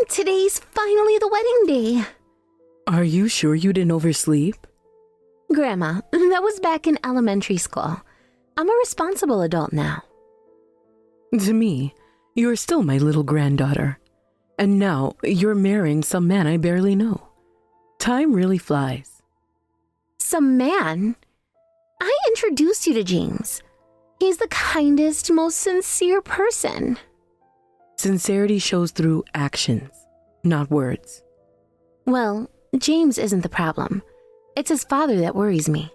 Today's finally the wedding day. Are you sure you didn't oversleep? Grandma, that was back in elementary school. I'm a responsible adult now. To me, you're still my little granddaughter. And now you're marrying some man I barely know. Time really flies. Some man? I introduced you to James. He's the kindest, most sincere person. Sincerity shows through actions, not words. Well, James isn't the problem. It's his father that worries me.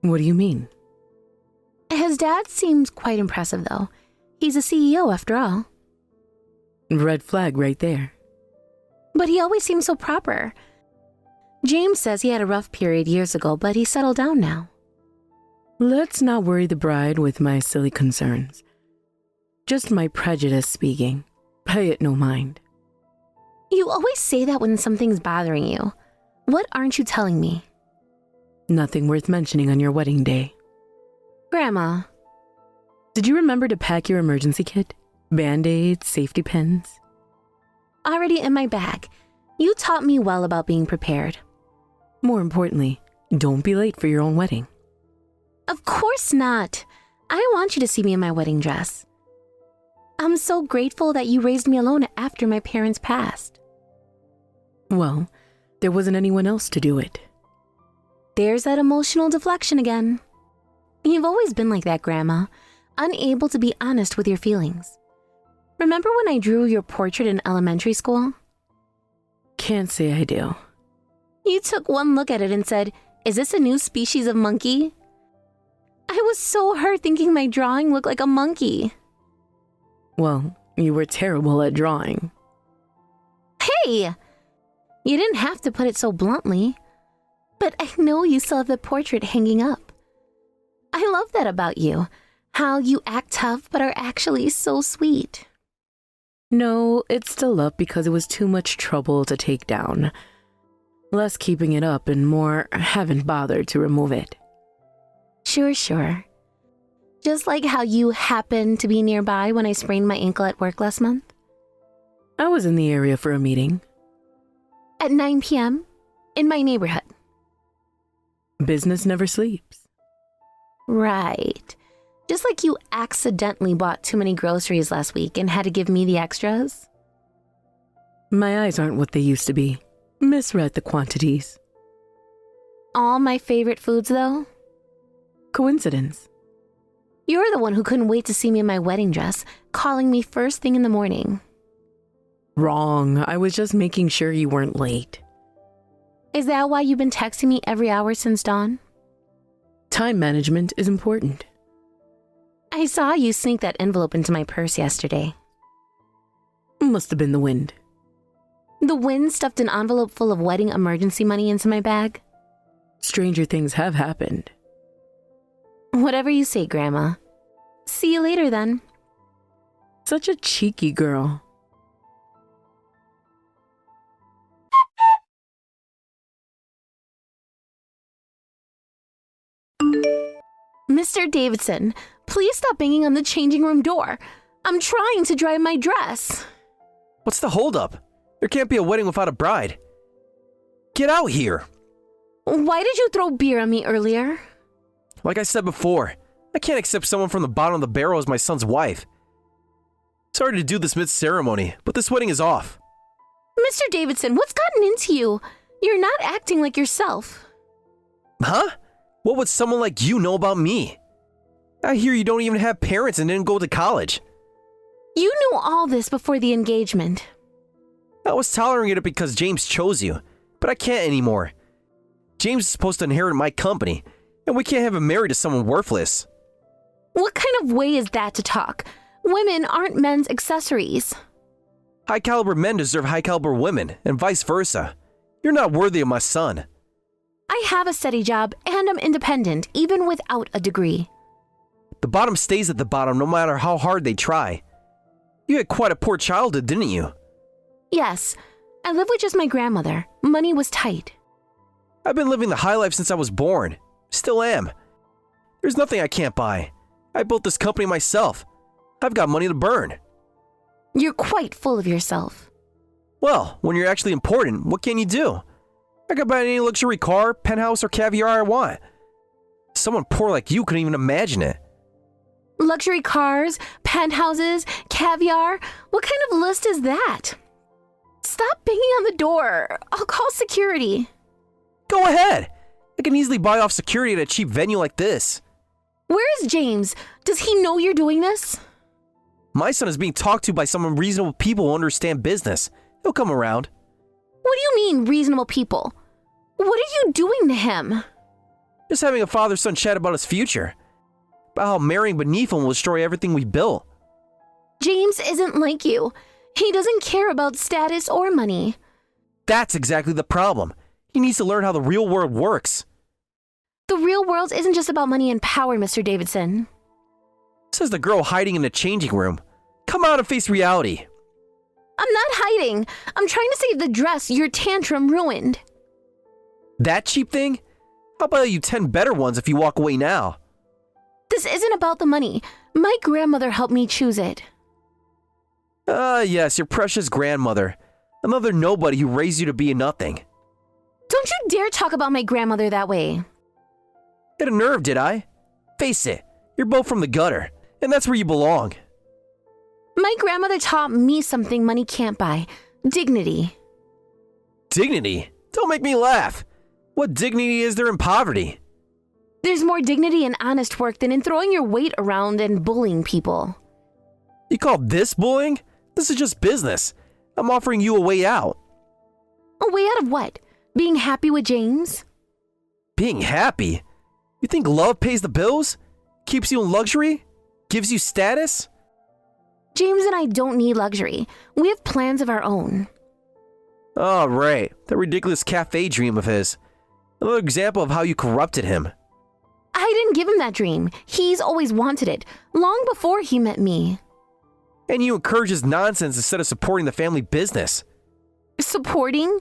What do you mean? His dad seems quite impressive, though. He's a CEO after all. Red flag right there. But he always seems so proper. James says he had a rough period years ago, but he's settled down now. Let's not worry the bride with my silly concerns. Just my prejudice speaking. Pay it no mind. You always say that when something's bothering you. What aren't you telling me? Nothing worth mentioning on your wedding day. Grandma. Did you remember to pack your emergency kit? Band-aids, safety pins? Already in my bag. You taught me well about being prepared. More importantly, don't be late for your own wedding. Of course not. I want you to see me in my wedding dress. I'm so grateful that you raised me alone after my parents passed. Well, there wasn't anyone else to do it. There's that emotional deflection again. You've always been like that, Grandma, unable to be honest with your feelings. Remember when I drew your portrait in elementary school? Can't say I do. You took one look at it and said, "Is this a new species of monkey?" I was so hurt thinking my drawing looked like a monkey. Well, you were terrible at drawing. Hey! You didn't have to put it so bluntly. But I know you still have the portrait hanging up. I love that about you. How you act tough but are actually so sweet. No, it's still up because it was too much trouble to take down. Less keeping it up and more haven't bothered to remove it. Sure. Just like how you happened to be nearby when I sprained my ankle at work last month. I was in the area for a meeting. At 9 p.m. in my neighborhood. Business never sleeps. Right. Just like you accidentally bought too many groceries last week and had to give me the extras. My eyes aren't what they used to be. Misread the quantities. All my favorite foods, though? Coincidence. You're the one who couldn't wait to see me in my wedding dress, calling me first thing in the morning. Wrong. I was just making sure you weren't late. Is that why you've been texting me every hour since dawn? Time management is important. I saw you sneak that envelope into my purse yesterday. Must have been the wind. The wind stuffed an envelope full of wedding emergency money into my bag? Stranger things have happened. Whatever you say, Grandma. See you later, then. Such a cheeky girl. Mr. Davidson, please stop banging on the changing room door. I'm trying to dry my dress. What's the holdup? There can't be a wedding without a bride. Get out here! Why did you throw beer on me earlier? Like I said before, I can't accept someone from the bottom of the barrel as my son's wife. Sorry to do this mid-ceremony, but this wedding is off. Mr. Davidson, what's gotten into you? You're not acting like yourself. Huh? What would someone like you know about me? I hear you don't even have parents and didn't go to college. You knew all this before the engagement. I was tolerating it because James chose you, but I can't anymore. James is supposed to inherit my company, and we can't have him married to someone worthless. What kind of way is that to talk? Women aren't men's accessories. High-caliber men deserve high-caliber women, and vice versa. You're not worthy of my son. I have a steady job, and I'm independent, even without a degree. The bottom stays at the bottom no matter how hard they try. You had quite a poor childhood, didn't you? Yes. I lived with just my grandmother. Money was tight. I've been living the high life since I was born. Still am. There's nothing I can't buy. I built this company myself. I've got money to burn. You're quite full of yourself. Well, when you're actually important, what can you do? I could buy any luxury car, penthouse, or caviar I want. Someone poor like you couldn't even imagine it. Luxury cars, penthouses, caviar? What kind of list is that? Stop banging on the door. I'll call security. Go ahead. I can easily buy off security at a cheap venue like this. Where is James? Does he know you're doing this? My son is being talked to by some reasonable people who understand business. He'll come around. What do you mean, reasonable people? What are you doing to him? Just having a father-son chat about his future. About how marrying beneath him will destroy everything we built. James isn't like you. He doesn't care about status or money. That's exactly the problem. He needs to learn how the real world works. The real world isn't just about money and power, Mr. Davidson. Says the girl hiding in the changing room. Come out and face reality. I'm not hiding. I'm trying to save the dress your tantrum ruined. That cheap thing? I'll buy you 10 better ones if you walk away now. This isn't about the money. My grandmother helped me choose it. Yes, your precious grandmother. Another nobody who raised you to be a nothing. Don't you dare talk about my grandmother that way. Hit a nerve, did I? Face it, you're both from the gutter, and that's where you belong. My grandmother taught me something money can't buy. Dignity. Dignity? Don't make me laugh. What dignity is there in poverty? There's more dignity in honest work than in throwing your weight around and bullying people. You call this bullying? This is just business. I'm offering you a way out. A way out of what? Being happy with James? Being happy? You think love pays the bills? Keeps you in luxury? Gives you status? James and I don't need luxury. We have plans of our own. Oh, right. That ridiculous cafe dream of his. Another example of how you corrupted him. I didn't give him that dream. He's always wanted it, long before he met me. And you encourage his nonsense instead of supporting the family business. Supporting?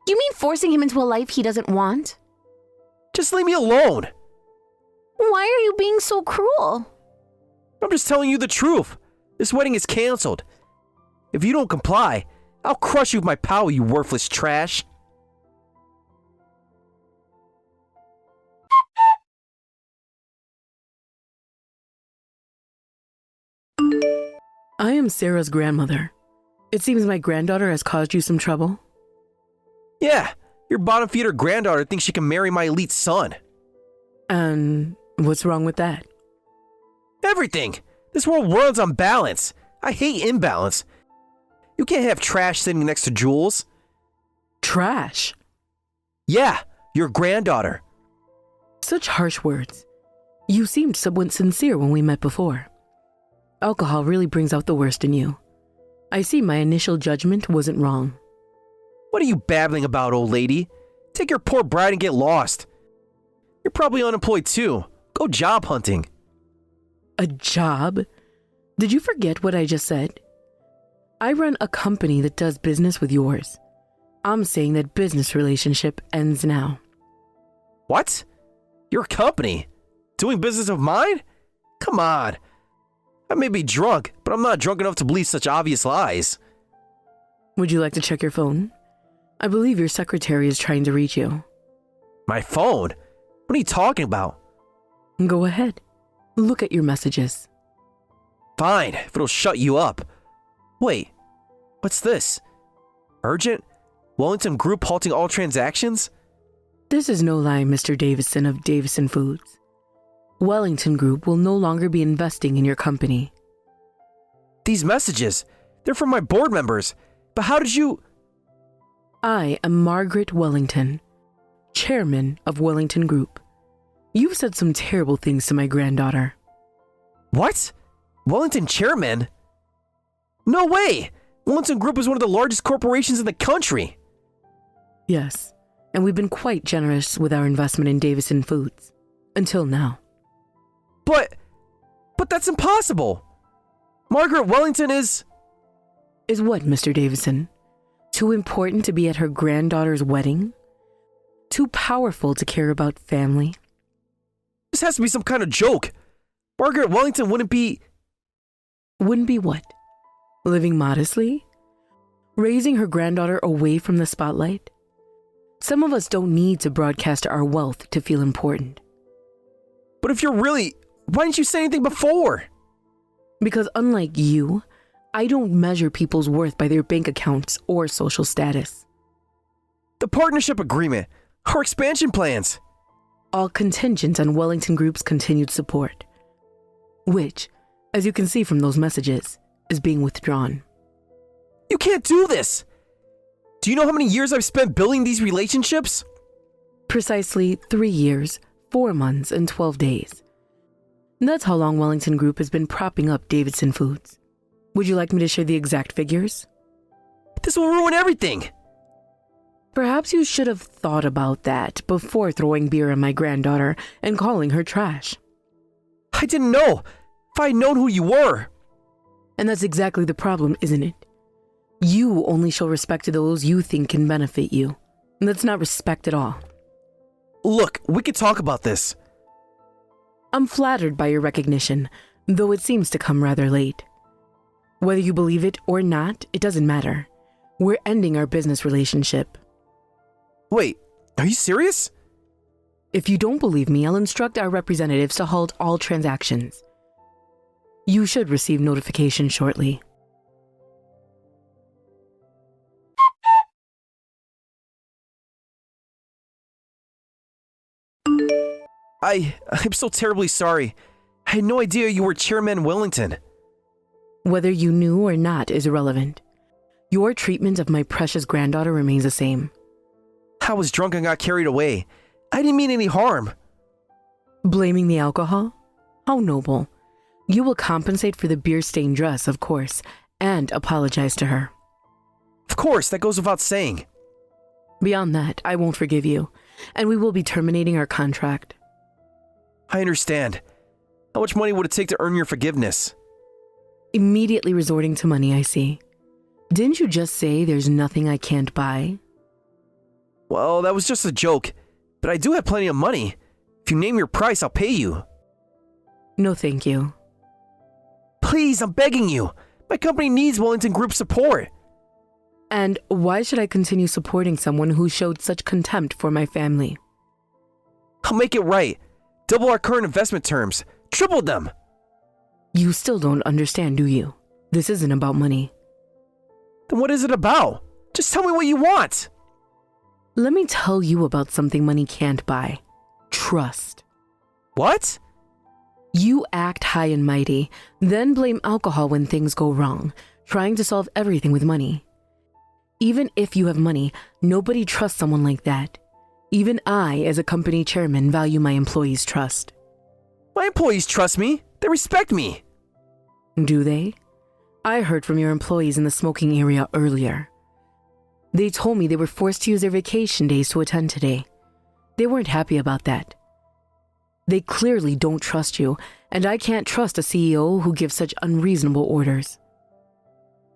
You mean forcing him into a life he doesn't want? Just leave me alone. Why are you being so cruel? I'm just telling you the truth. This wedding is canceled. If you don't comply, I'll crush you with my power, you worthless trash. I am Sarah's grandmother. It seems my granddaughter has caused you some trouble. Yeah, your bottom feeder granddaughter thinks she can marry my elite son. And what's wrong with that? Everything. This world runs on balance. I hate imbalance. You can't have trash sitting next to jewels. Trash? Yeah, your granddaughter. Such harsh words. You seemed somewhat sincere when we met before. Alcohol really brings out the worst in you. I see my initial judgment wasn't wrong. What are you babbling about, old lady? Take your poor bride and get lost. You're probably unemployed too. Go job hunting. A job? Did you forget what I just said? I run a company that does business with yours. I'm saying that business relationship ends now. What? Your company? Doing business of mine? Come on. I may be drunk, but I'm not drunk enough to believe such obvious lies. Would you like to check your phone? I believe your secretary is trying to reach you. My phone? What are you talking about? Go ahead. Look at your messages. Fine, if it'll shut you up. Wait, what's this? Urgent? Wellington Group halting all transactions? This is no lie, Mr. Davidson of Davidson Foods. Wellington Group will no longer be investing in your company. These messages, they're from my board members. But how did you... I am Margaret Wellington, chairman of Wellington Group. You've said some terrible things to my granddaughter. What? Wellington chairman? No way! Wellington Group is one of the largest corporations in the country. Yes, and we've been quite generous with our investment in Davidson Foods. Until now. But that's impossible. Margaret Wellington is... Is what, Mr. Davidson? Too important to be at her granddaughter's wedding? Too powerful to care about family? This has to be some kind of joke. Margaret Wellington wouldn't be... Wouldn't be what? Living modestly? Raising her granddaughter away from the spotlight? Some of us don't need to broadcast our wealth to feel important. But if you're really... Why didn't you say anything before? Because unlike you, I don't measure people's worth by their bank accounts or social status. The partnership agreement. Our expansion plans. All contingent on Wellington Group's continued support. Which, as you can see from those messages, is being withdrawn. You can't do this! Do you know how many years I've spent building these relationships? Precisely 3 years, 4 months, and 12 days. That's how long Wellington Group has been propping up Davidson Foods. Would you like me to share the exact figures? This will ruin everything! Perhaps you should have thought about that before throwing beer on my granddaughter and calling her trash. I didn't know. If I had known who you were. And that's exactly the problem, isn't it? You only show respect to those you think can benefit you. And that's not respect at all. Look, we could talk about this. I'm flattered by your recognition, though it seems to come rather late. Whether you believe it or not, it doesn't matter. We're ending our business relationship. Wait, are you serious? If you don't believe me, I'll instruct our representatives to halt all transactions. You should receive notification shortly. I'm so terribly sorry. I had no idea you were Chairman Wellington. Whether you knew or not is irrelevant. Your treatment of my precious granddaughter remains the same. I was drunk and got carried away. I didn't mean any harm. Blaming the alcohol? How noble. You will compensate for the beer-stained dress, of course, and apologize to her. Of course, that goes without saying. Beyond that, I won't forgive you, and we will be terminating our contract. I understand. How much money would it take to earn your forgiveness? Immediately resorting to money, I see. Didn't you just say there's nothing I can't buy? Well, that was just a joke, but I do have plenty of money. If you name your price, I'll pay you. No, thank you. Please, I'm begging you. My company needs Wellington Group support. And why should I continue supporting someone who showed such contempt for my family? I'll make it right. Double our current investment terms. Triple them. You still don't understand, do you? This isn't about money. Then what is it about? Just tell me what you want. Let me tell you about something money can't buy. Trust. What? You act high and mighty, then blame alcohol when things go wrong, trying to solve everything with money. Even if you have money, nobody trusts someone like that. Even I, as a company chairman, value my employees' trust. My employees trust me. They respect me. Do they? I heard from your employees in the smoking area earlier. They told me they were forced to use their vacation days to attend today. They weren't happy about that. They clearly don't trust you, and I can't trust a CEO who gives such unreasonable orders.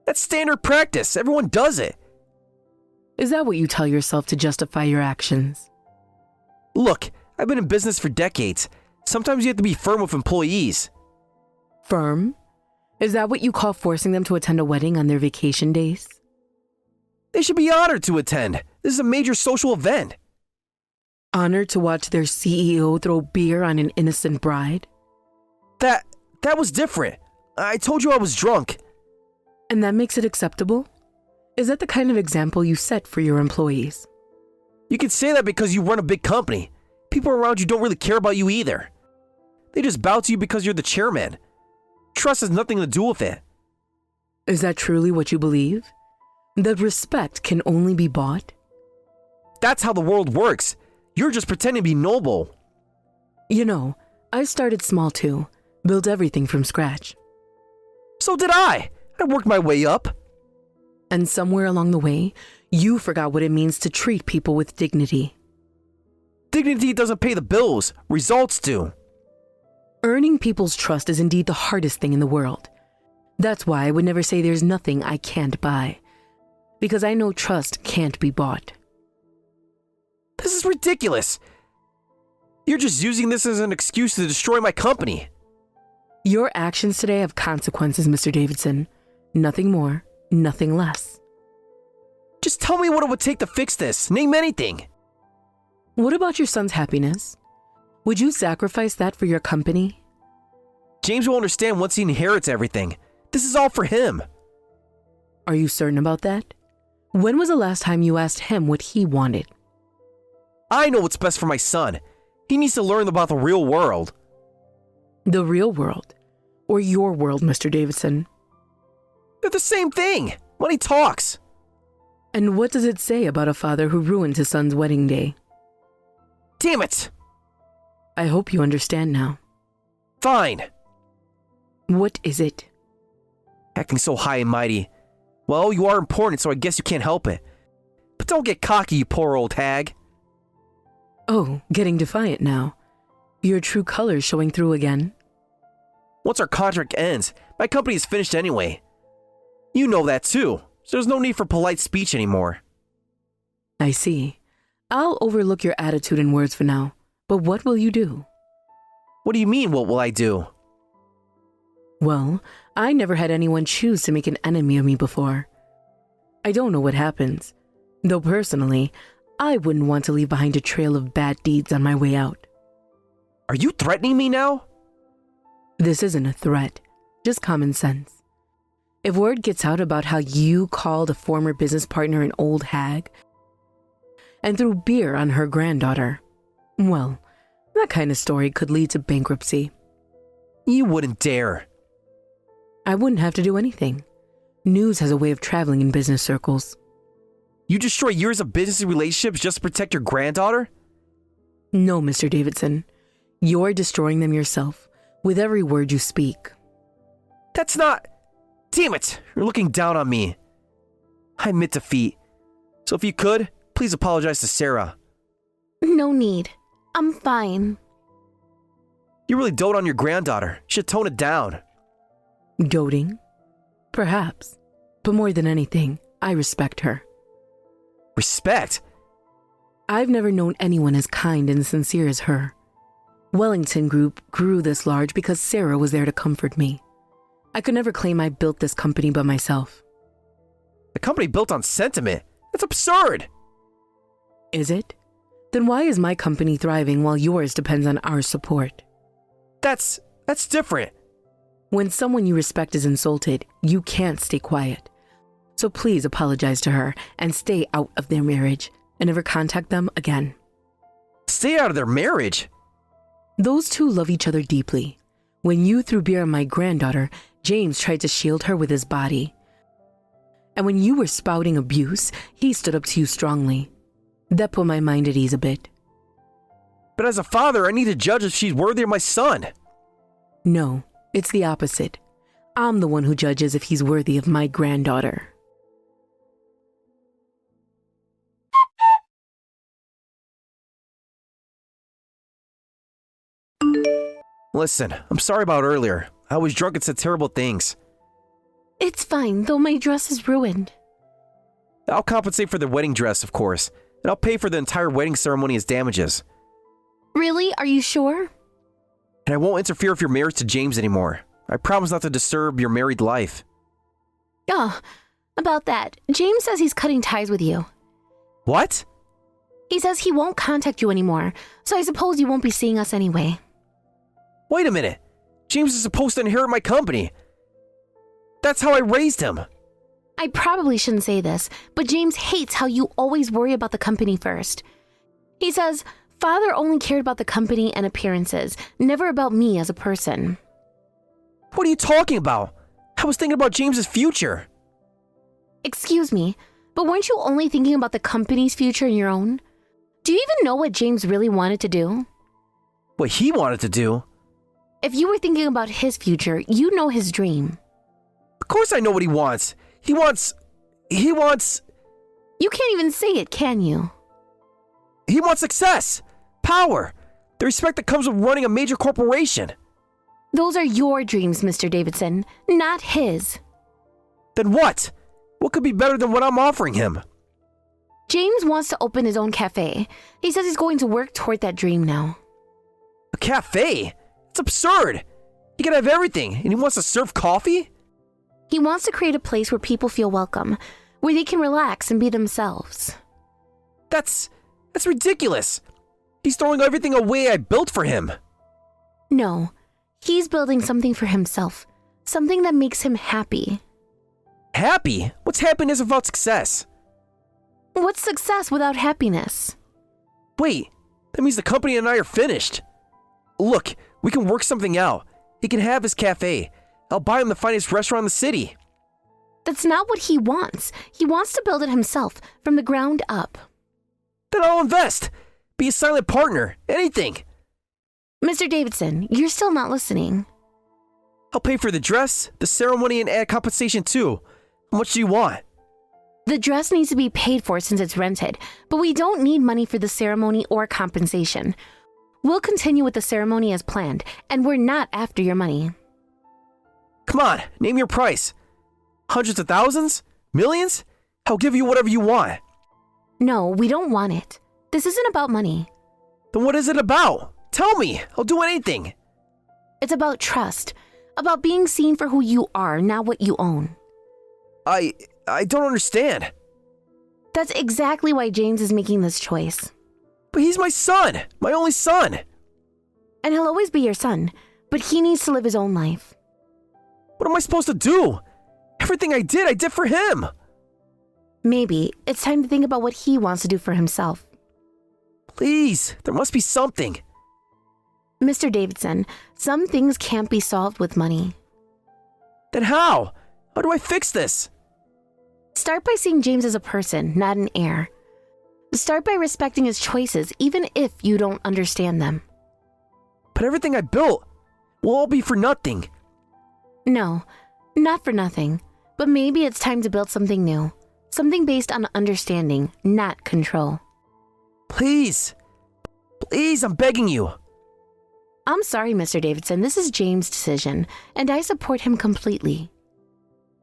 That's standard practice. Everyone does it. Is that what you tell yourself to justify your actions? Look, I've been in business for decades. Sometimes you have to be firm with employees. Firm? Is that what you call forcing them to attend a wedding on their vacation days? They should be honored to attend. This is a major social event. Honored to watch their CEO throw beer on an innocent bride? That was different. I told you I was drunk. And that makes it acceptable? Is that the kind of example you set for your employees? You can say that because you run a big company. People around you don't really care about you either. They just bow to you because you're the chairman. Trust has nothing to do with it. Is that truly what you believe? That respect can only be bought? That's how the world works. You're just pretending to be noble. You know, I started small too. Built everything from scratch. So did I. I worked my way up. And somewhere along the way, you forgot what it means to treat people with dignity. Dignity doesn't pay the bills. Results do. Earning people's trust is indeed the hardest thing in the world. That's why I would never say there's nothing I can't buy. Because I know trust can't be bought. This is ridiculous. You're just using this as an excuse to destroy my company. Your actions today have consequences, Mr. Davidson. Nothing more, nothing less. Just tell me what it would take to fix this. Name anything. What about your son's happiness? Would you sacrifice that for your company? James will understand once he inherits everything. This is all for him. Are you certain about that? When was the last time you asked him what he wanted? I know what's best for my son. He needs to learn about the real world. The real world? Or your world, Mr. Davidson? They're the same thing. Money talks. And what does it say about a father who ruined his son's wedding day? Damn it! I hope you understand now. Fine. What is it? Acting so high and mighty. Well, you are important, so I guess you can't help it. But don't get cocky, you poor old hag. Oh, getting defiant now. Your true colors showing through again. Once our contract ends, my company is finished anyway. You know that too, so there's no need for polite speech anymore. I see. I'll overlook your attitude and words for now, but what will you do? What do you mean, what will I do? Well, I never had anyone choose to make an enemy of me before. I don't know what happens, though personally, I wouldn't want to leave behind a trail of bad deeds on my way out. Are you threatening me now? This isn't a threat, just common sense. If word gets out about how you called a former business partner an old hag and threw beer on her granddaughter, well, that kind of story could lead to bankruptcy. You wouldn't dare. I wouldn't have to do anything. News has a way of traveling in business circles. You destroy years of business relationships just to protect your granddaughter? No, Mr. Davidson. You're destroying them yourself with every word you speak. That's not... Damn it! You're looking down on me. I admit defeat. So if you could, please apologize to Sarah. No need. I'm fine. You really dote on your granddaughter. You should tone it down. Doting? Perhaps. But more than anything, I respect her. Respect? I've never known anyone as kind and sincere as her. Wellington Group grew this large because Sarah was there to comfort me. I could never claim I built this company by myself. A company built on sentiment? That's absurd! Is it? Then why is my company thriving while yours depends on our support? That's different. When someone you respect is insulted, you can't stay quiet. So please apologize to her and stay out of their marriage and never contact them again. Stay out of their marriage? Those two love each other deeply. When you threw beer on my granddaughter, James tried to shield her with his body. And when you were spouting abuse, he stood up to you strongly. That put my mind at ease a bit. But as a father, I need to judge if she's worthy of my son. No, it's the opposite. I'm the one who judges if he's worthy of my granddaughter. Listen, I'm sorry about earlier. I was drunk and said terrible things. It's fine, though my dress is ruined. I'll compensate for the wedding dress, of course, and I'll pay for the entire wedding ceremony as damages. Really? Are you sure? And I won't interfere with your marriage to James anymore. I promise not to disturb your married life. Oh, about that. James says he's cutting ties with you. What? He says he won't contact you anymore, so I suppose you won't be seeing us anyway. Wait a minute. James is supposed to inherit my company. That's how I raised him. I probably shouldn't say this, but James hates how you always worry about the company first. He says, Father only cared about the company and appearances, never about me as a person. What are you talking about? I was thinking about James's future. Excuse me, but weren't you only thinking about the company's future and your own? Do you even know what James really wanted to do? What he wanted to do? If you were thinking about his future, you know his dream. Of course I know what he wants. He wants... You can't even say it, can you? He wants success, power, the respect that comes with running a major corporation. Those are your dreams, Mr. Davidson, not his. Then what? What could be better than what I'm offering him? James wants to open his own cafe. He says he's going to work toward that dream now. A cafe? It's absurd. He can have everything, and he wants to serve coffee? He wants to create a place where people feel welcome, where they can relax and be themselves. That's ridiculous. He's throwing everything away I built for him. No, he's building something for himself, something that makes him happy. Happy? What's happiness without success? What's success without happiness? Wait, that means the company and I are finished. Look, we can work something out. He can have his cafe. I'll buy him the finest restaurant in the city. That's not what he wants. He wants to build it himself, from the ground up. Then I'll invest. Be a silent partner. Anything. Mr. Davidson, you're still not listening. I'll pay for the dress, the ceremony, and add compensation too. How much do you want? The dress needs to be paid for since it's rented, but we don't need money for the ceremony or compensation. We'll continue with the ceremony as planned, and we're not after your money. Come on, name your price. Hundreds of thousands? Millions? I'll give you whatever you want. No, we don't want it. This isn't about money. Then what is it about? Tell me. I'll do anything. It's about trust, about being seen for who you are, not what you own. I don't understand. That's exactly why James is making this choice. But he's my son, my only son. And he'll always be your son, but he needs to live his own life. What am I supposed to do? Everything I did for him. Maybe it's time to think about what he wants to do for himself. Please, there must be something. Mr. Davidson, some things can't be solved with money. Then how? How do I fix this? Start by seeing James as a person, not an heir. Start by respecting his choices, even if you don't understand them. But everything I built will all be for nothing. No, not for nothing. But maybe it's time to build something new. Something based on understanding, not control. Please. Please, I'm begging you. I'm sorry, Mr. Davidson. This is James' decision, and I support him completely.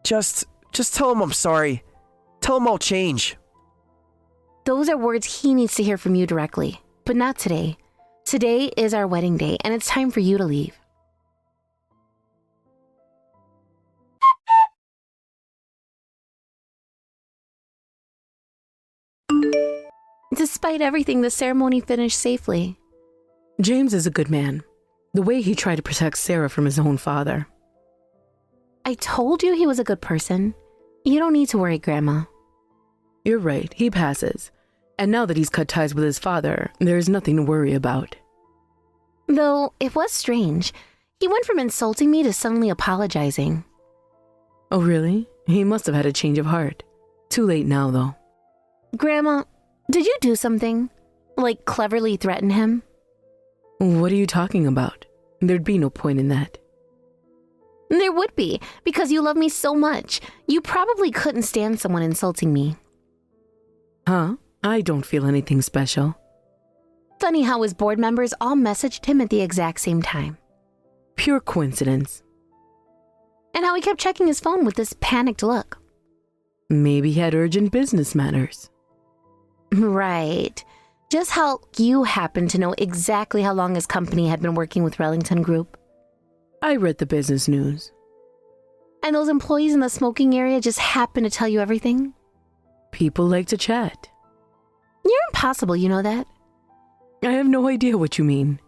Just tell him I'm sorry. Tell him I'll change. Those are words he needs to hear from you directly, but not today. Today is our wedding day, and it's time for you to leave. Despite everything, the ceremony finished safely. James is a good man. The way he tried to protect Sarah from his own father. I told you he was a good person. You don't need to worry, Grandma. You're right, he passes. And now that he's cut ties with his father, there's nothing to worry about. Though, it was strange. He went from insulting me to suddenly apologizing. Oh, really? He must have had a change of heart. Too late now, though. Grandma, did you do something? Like cleverly threaten him? What are you talking about? There'd be no point in that. There would be, because you love me so much. You probably couldn't stand someone insulting me. Huh? I don't feel anything special. Funny how his board members all messaged him at the exact same time. Pure coincidence. And how he kept checking his phone with this panicked look. Maybe he had urgent business matters. Right. Just how you happened to know exactly how long his company had been working with Rellington Group. I read the business news. And those employees in the smoking area just happened to tell you everything? People like to chat. You're impossible, you know that? I have no idea what you mean.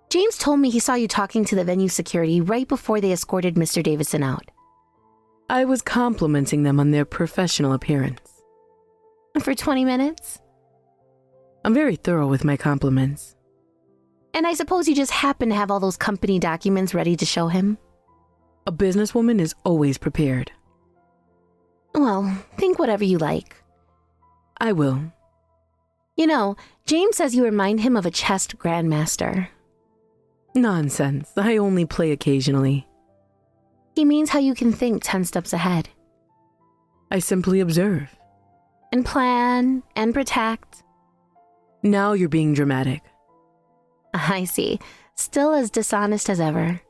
James told me he saw you talking to the venue security right before they escorted Mr. Davidson out. I was complimenting them on their professional appearance. For 20 minutes? I'm very thorough with my compliments. And I suppose you just happened to have all those company documents ready to show him? A businesswoman is always prepared. Well, think whatever you like. I will. You know, James says you remind him of a chess grandmaster. Nonsense. I only play occasionally. He means how you can think 10 steps ahead. I simply observe. And plan, and protect. Now you're being dramatic. I see. Still as dishonest as ever.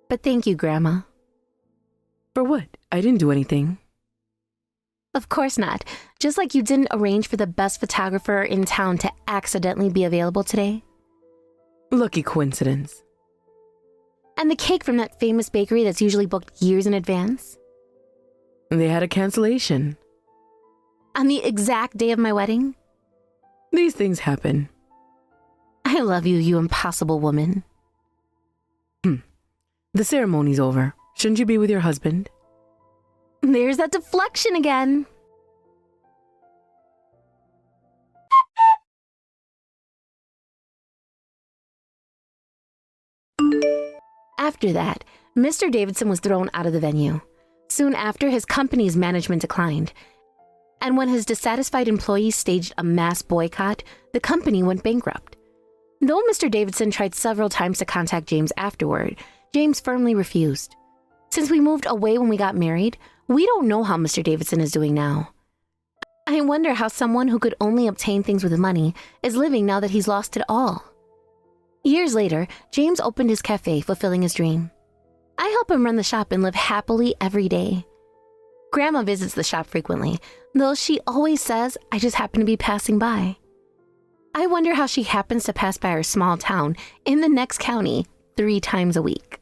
But thank you, Grandma. For what? I didn't do anything. Of course not. Just like you didn't arrange for the best photographer in town to accidentally be available today. Lucky coincidence. And the cake from that famous bakery that's usually booked years in advance. They had a cancellation. On the exact day of my wedding? These things happen. I love you, you impossible woman. The ceremony's over. Shouldn't you be with your husband? There's that deflection again. After that, Mr. Davidson was thrown out of the venue. Soon after, his company's management declined. And when his dissatisfied employees staged a mass boycott, the company went bankrupt. Though Mr. Davidson tried several times to contact James afterward, James firmly refused. Since we moved away when we got married, we don't know how Mr. Davidson is doing now. I wonder how someone who could only obtain things with money is living now that he's lost it all. Years later, James opened his cafe, fulfilling his dream. I help him run the shop and live happily every day. Grandma visits the shop frequently, though she always says I just happen to be passing by. I wonder how she happens to pass by our small town in the next county 3 times a week.